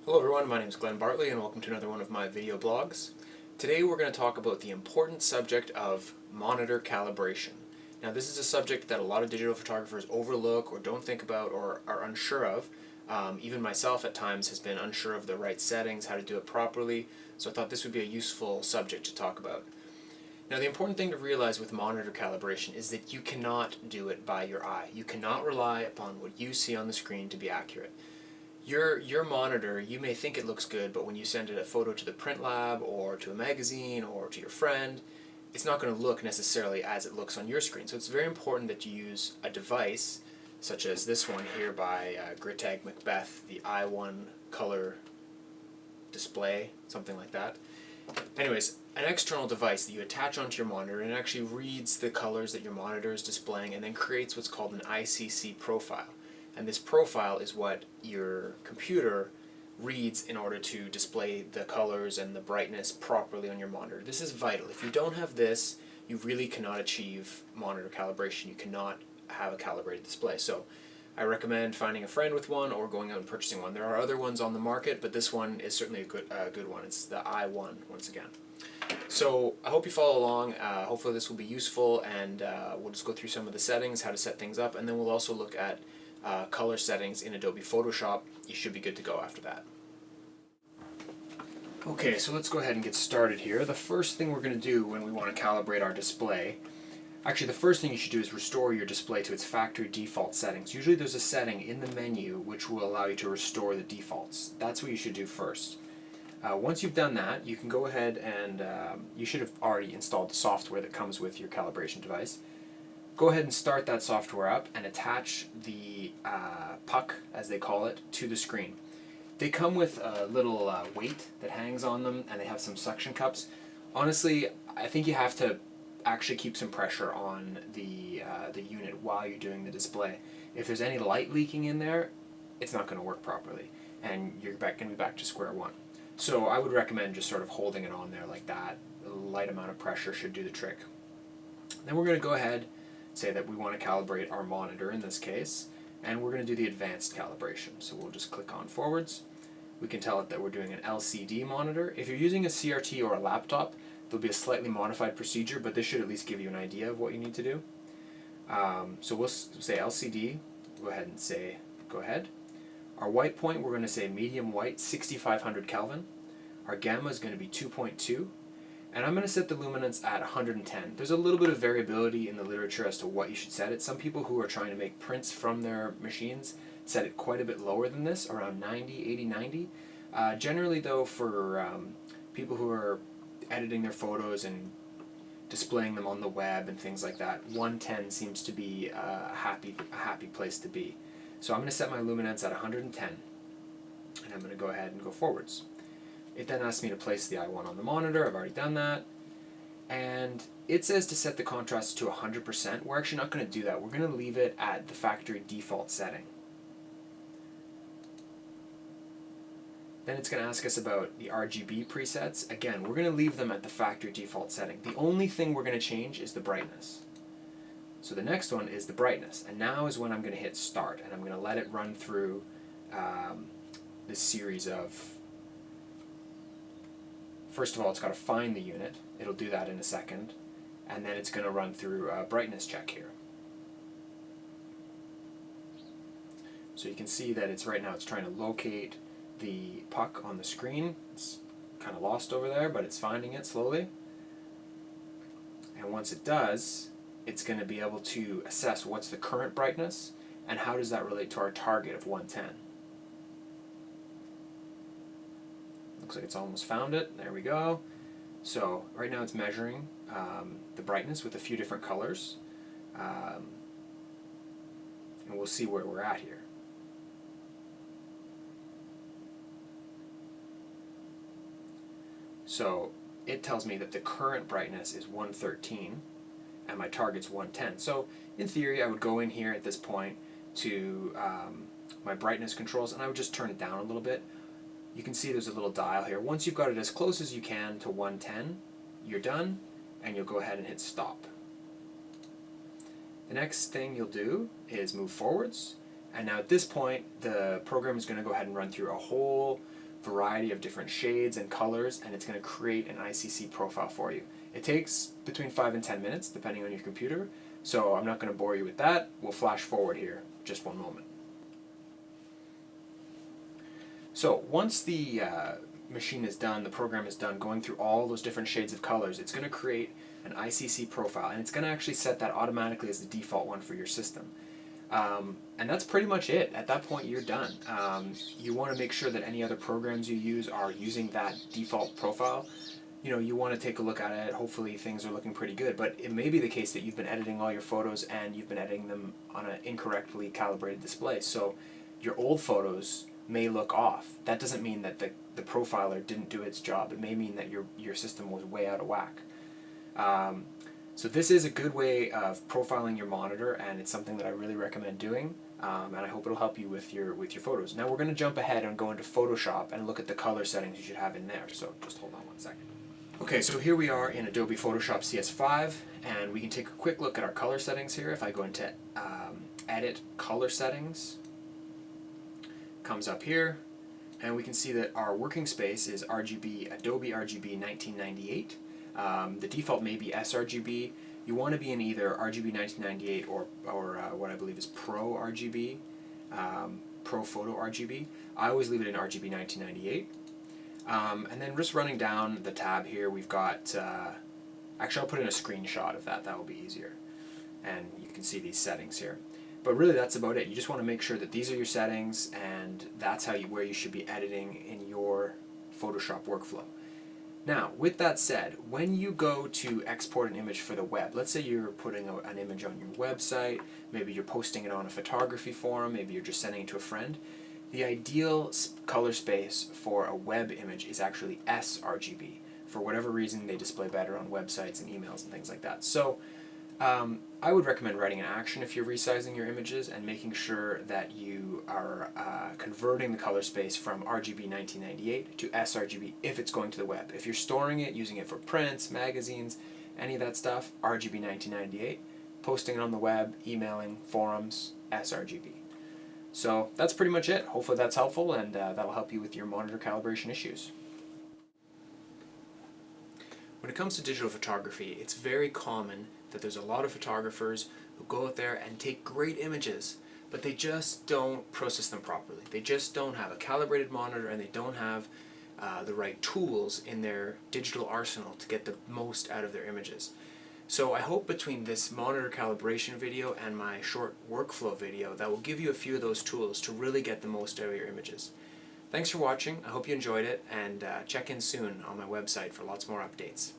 Hello everyone, my name is Glenn Bartley and welcome to another one of my video blogs. Today we're going to talk about the important subject of monitor calibration. Now this is a subject that a lot of digital photographers overlook or don't think about or are unsure of. Even myself at times has been unsure of the right settings, how to do it properly, so I thought this would be a useful subject to talk about. Now the important thing to realize with monitor calibration is that you cannot do it by your eye. You cannot rely upon what you see on the screen to be accurate. Your monitor, you may think it looks good, but when you send it a photo to the print lab or to a magazine or to your friend, it's not going to look necessarily as it looks on your screen. So it's very important that you use a device such as this one here by Gritag Macbeth, the i1 color display, something like that. Anyways, an external device that you attach onto your monitor and it actually reads the colors that your monitor is displaying and then creates what's called an ICC profile. And this profile is what your computer reads in order to display the colors and the brightness properly on your monitor. This is vital. If you don't have this, you really cannot achieve monitor calibration. You cannot have a calibrated display. So I recommend finding a friend with one or going out and purchasing one. There are other ones on the market, but this one is certainly a good one. It's the i1 once again. So I hope you follow along. Hopefully this will be useful, and we'll just go through some of the settings, how to set things up, and then we'll also look at color settings in Adobe Photoshop. You should be good to go after that. Okay, so let's go ahead and get started here. The first thing we're going to do when we want to calibrate our display, actually the first thing you should do is restore your display to its factory default settings. Usually there's a setting in the menu which will allow you to restore the defaults. That's what you should do first. Once you've done that, you can go ahead and you should have already installed the software that comes with your calibration device. Go ahead and start that software up and attach the puck, as they call it, to the screen. They come with a little weight that hangs on them, and they have some suction cups. Honestly, I think you have to actually keep some pressure on the unit while you're doing the display. If there's any light leaking in there, it's not going to work properly, and you're going to be back to square one. So I would recommend just sort of holding it on there like that. A light amount of pressure should do the trick. Then we're going to go ahead, say that we want to calibrate our monitor in this case, and we're going to do the advanced calibration. So we'll just click on forwards. We can tell it that we're doing an LCD monitor. If you're using a CRT or a laptop, there'll be a slightly modified procedure, but this should at least give you an idea of what you need to do. So we'll say LCD, go ahead and say go ahead. Our white point, we're going to say medium white, 6500 Kelvin. Our gamma is going to be 2.2. And I'm going to set the luminance at 110. There's a little bit of variability in the literature as to what you should set it. Some people who are trying to make prints from their machines set it quite a bit lower than this, around 90, 80, 90. Generally though, for people who are editing their photos and displaying them on the web and things like that, 110 seems to be a happy place to be. So I'm going to set my luminance at 110, and I'm going to go ahead and go forwards. It then asks me to place the i1 on the monitor. I've already done that. And it says to set the contrast to 100%. We're actually not going to do that. We're going to leave it at the factory default setting. Then it's going to ask us about the RGB presets. Again, we're going to leave them at the factory default setting. The only thing we're going to change is the brightness. So the next one is the brightness. And now is when I'm going to hit start. And I'm going to let it run through this series of... First of all, it's got to find the unit. It'll do that in a second. And then it's going to run through a brightness check here. So you can see that it's right now it's trying to locate the puck on the screen. It's kind of lost over there, but it's finding it slowly. And once it does, it's going to be able to assess what's the current brightness and how does that relate to our target of 110. Looks like it's almost found it. There we go. So right now it's measuring the brightness with a few different colors. And we'll see where we're at here. So it tells me that the current brightness is 113 and my target's 110. So in theory I would go in here at this point to my brightness controls and I would just turn it down a little bit. You can see there's a little dial here. Once you've got it as close as you can to 110, you're done, and you'll go ahead and hit stop. The next thing you'll do is move forwards, and now at this point the program is going to go ahead and run through a whole variety of different shades and colors, and it's going to create an ICC profile for you. It takes between 5 and 10 minutes depending on your computer, so I'm not going to bore you with that. We'll flash forward here just one moment. So once the machine is done, the program is done going through all those different shades of colors, it's going to create an ICC profile, and it's going to actually set that automatically as the default one for your system. And that's pretty much it. At that point, you're done. You want to make sure that any other programs you use are using that default profile. You want to take a look at it. Hopefully things are looking pretty good, but it may be the case that you've been editing all your photos and you've been editing them on an incorrectly calibrated display. So your old photos may look off. That doesn't mean that the profiler didn't do its job. It may mean that your system was way out of whack. So this is a good way of profiling your monitor, and it's something that I really recommend doing, and I hope it'll help you with your photos. Now we're going to jump ahead and go into Photoshop and look at the color settings you should have in there, so just hold on one second. Okay, so here we are in Adobe Photoshop CS5, and we can take a quick look at our color settings here. If I go into Edit Color Settings, comes up here, and we can see that our working space is RGB, Adobe RGB 1998. The default may be sRGB. You want to be in either RGB 1998 or what I believe is Pro RGB, Pro Photo RGB. I always leave it in RGB 1998. And then just running down the tab here, we've got, actually I'll put in a screenshot of that will be easier. And you can see these settings here. But really that's about it. You just want to make sure that these are your settings, and that's where you should be editing in your Photoshop workflow. Now, with that said, when you go to export an image for the web, let's say you're putting an image on your website, maybe you're posting it on a photography forum, maybe you're just sending it to a friend, the ideal color space for a web image is actually sRGB. For whatever reason, they display better on websites and emails and things like that. So I would recommend writing an action if you're resizing your images and making sure that you are converting the color space from RGB 1998 to sRGB if it's going to the web. If you're storing it, using it for prints, magazines, any of that stuff, RGB 1998. Posting it on the web, emailing, forums, sRGB. So that's pretty much it. Hopefully that's helpful, and that'll help you with your monitor calibration issues. When it comes to digital photography, it's very common that there's a lot of photographers who go out there and take great images, but they just don't process them properly. They just don't have a calibrated monitor, and they don't have the right tools in their digital arsenal to get the most out of their images. So I hope between this monitor calibration video and my short workflow video that will give you a few of those tools to really get the most out of your images. Thanks for watching. I hope you enjoyed it, and check in soon on my website for lots more updates.